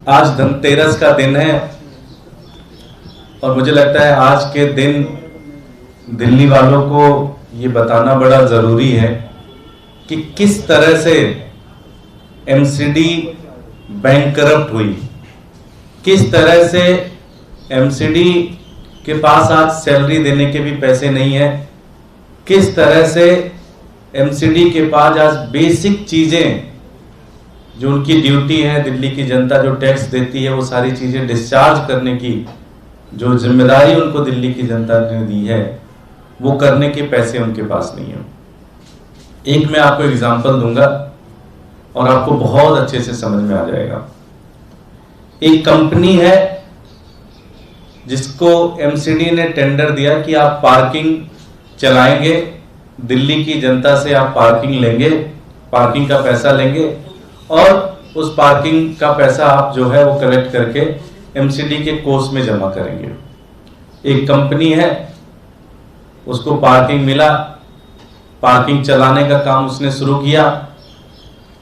आज धनतेरस का दिन है और मुझे लगता है आज के दिन दिल्ली वालों को ये बताना बड़ा जरूरी है कि किस तरह से एमसीडी बैंक करप्ट हुई, किस तरह से एमसीडी के पास आज सैलरी देने के भी पैसे नहीं है, किस तरह से एमसीडी के पास आज बेसिक चीजें जो उनकी ड्यूटी है, दिल्ली की जनता जो टैक्स देती है वो सारी चीजें डिस्चार्ज करने की जो जिम्मेदारी उनको दिल्ली की जनता ने दी है वो करने के पैसे उनके पास नहीं है। एक मैं आपको एग्जांपल दूंगा और आपको बहुत अच्छे से समझ में आ जाएगा। एक कंपनी है जिसको एमसीडी ने टेंडर दिया कि आप पार्किंग चलाएंगे, दिल्ली की जनता से आप पार्किंग लेंगे, पार्किंग का पैसा लेंगे और उस पार्किंग का पैसा आप जो है वो कलेक्ट करके एमसीडी के कोर्स में जमा करेंगे। एक कंपनी है, उसको पार्किंग मिला, पार्किंग चलाने का काम उसने शुरू किया।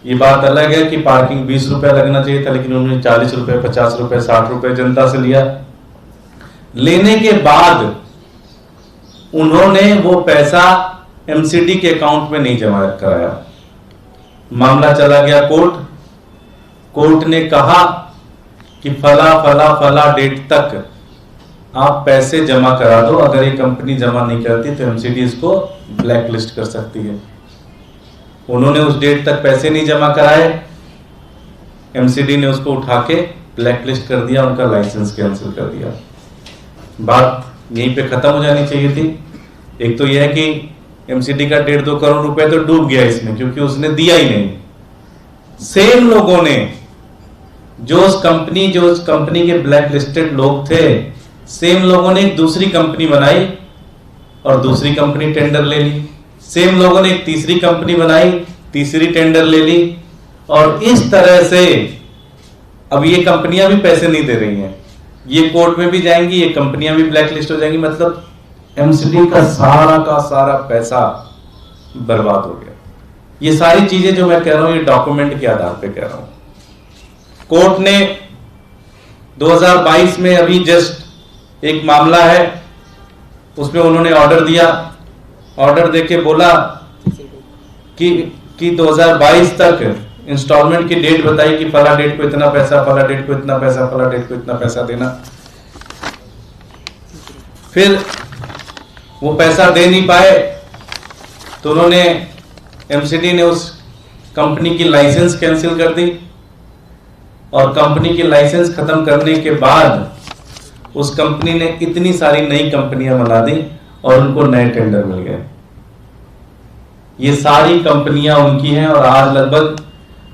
ये बात अलग है कि पार्किंग 20 रुपए लगना चाहिए था, लेकिन उन्होंने 40 रुपए, 50 रुपए, 60 रुपए जनता से लिया। लेने के बाद उन्होंने वो पैसा एमसीडी के अकाउंट में नहीं जमा कराया। मामला चला गया कोर्ट। कोर्ट ने कहा कि फला फला फला डेट तक आप पैसे जमा करा दो, अगर ये कंपनी जमा नहीं करती तो एमसीडी इसको ब्लैक लिस्ट कर सकती है। उन्होंने उस डेट तक पैसे नहीं जमा कराए, एमसीडी ने उसको उठा के ब्लैक लिस्ट कर दिया, उनका लाइसेंस कैंसिल कर दिया। बात यहीं पे खत्म हो जानी चाहिए थी। एक तो यह है कि एमसीडी का 1.5-2 करोड़ रुपए तो डूब गया इसमें, क्योंकि उसने दिया ही नहीं। सेम लोगों ने जो उस कंपनी के ब्लैक लिस्टेड लोग थे, सेम लोगों ने एक दूसरी कंपनी बनाई और दूसरी कंपनी टेंडर ले ली। सेम लोगों ने एक तीसरी कंपनी बनाई, तीसरी टेंडर ले ली। और इस तरह से अब ये कंपनियां भी पैसे नहीं दे रही हैं, ये कोर्ट में भी जाएंगी, ये कंपनियां भी ब्लैक लिस्ट हो जाएंगी। मतलब एमसीडी का सारा पैसा बर्बाद हो गया। ये सारी चीजें जो मैं कह रहा हूं ये डॉक्यूमेंट के आधार पे कह रहा हूं। कोर्ट ने 2022 में अभी जस्ट एक मामला है, उसमें उन्होंने ऑर्डर दिया। ऑर्डर देके बोला कि 2022 तक इंस्टॉलमेंट की डेट बताई कि फला डेट को इतना पैसा, फला डेट को इतना पैसा, फला डेट को इतना पैसा देना। फिर वो पैसा दे नहीं पाए तो उन्होंने एमसीडी ने उस कंपनी की लाइसेंस कैंसिल कर दी और कंपनी की लाइसेंस खत्म करने के बाद उस कंपनी ने इतनी सारी नई कंपनियां बना दी और उनको नए टेंडर मिल गए। ये सारी कंपनियां उनकी हैं और आज लगभग,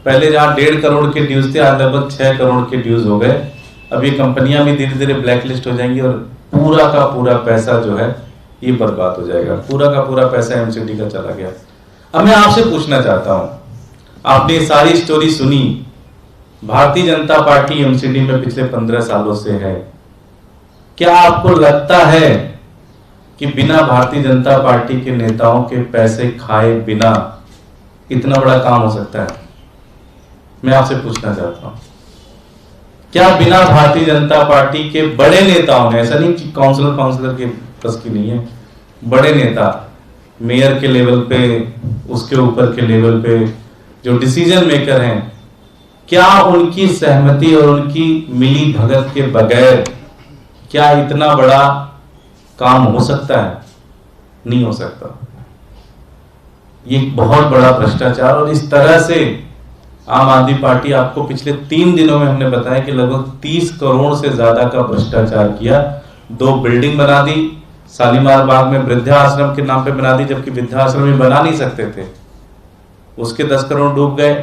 पहले जहां 1.5 करोड़ के ड्यूज थे आज लगभग 6 करोड़ के ड्यूज हो गए। अब ये कंपनियां भी धीरे धीरे ब्लैकलिस्ट हो जाएंगी और पूरा का पूरा पैसा जो है ये बर्बाद हो जाएगा। पूरा का पूरा पैसा एमसीडी का चला गया। अब मैं आपसे पूछना चाहता हूं, आपने सारी स्टोरी सुनी, भारतीय जनता पार्टी एमसीडी में पिछले 15 सालों से है। क्या आपको लगता है कि बिना भारतीय जनता पार्टी के नेताओं के पैसे खाए बिना इतना बड़ा काम हो सकता है? मैं आपसे पूछना चाहता हूं, क्या बिना भारतीय जनता पार्टी के बड़े नेताओं ने, ऐसा नहीं कि काउंसलर के बस की नहीं है, बड़े नेता मेयर के लेवल पे, उसके ऊपर के लेवल पे जो डिसीजन मेकर हैं, क्या उनकी सहमति और उनकी मिली भगत के बगैर क्या इतना बड़ा काम हो सकता है? नहीं हो सकता। ये बहुत बड़ा भ्रष्टाचार। और इस तरह से आम आदमी पार्टी, आपको पिछले 3 दिनों में हमने बताया कि लगभग 30 करोड़ से ज्यादा का भ्रष्टाचार किया। 2 बिल्डिंग बना दी, शालीमार बाग में वृद्धाश्रम के नाम पे बना दी, जबकि वृद्धाश्रम में बना नहीं सकते थे, उसके 10 करोड़ डूब गए।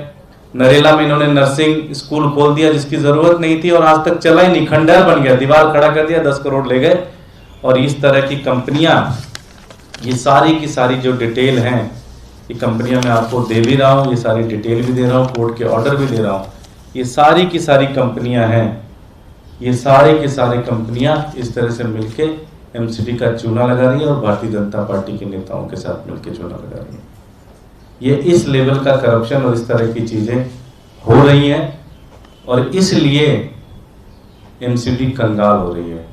नरेला में इन्होंने नर्सिंग स्कूल खोल दिया जिसकी जरूरत नहीं थी और आज तक चला ही नहीं, खंडहर बन गया, दीवार खड़ा कर दिया, 10 करोड़ ले गए। और इस तरह की कंपनियां, ये सारी की सारी जो डिटेल हैं, ये कंपनियां मैं आपको दे भी रहा हूं, ये सारी डिटेल भी दे रहा हूं, कोर्ट के ऑर्डर भी दे रहा हूं। ये सारी की सारी कंपनियां हैं, ये सारे की सारी कंपनियां इस तरह से मिलके एमसीडी का चूना लगा रही है और भारतीय जनता पार्टी के नेताओं के साथ मिलकर चूना लगा रही है। ये इस लेवल का करप्शन और इस तरह की चीजें हो रही हैं और इसलिए एमसीडी कंगाल हो रही है।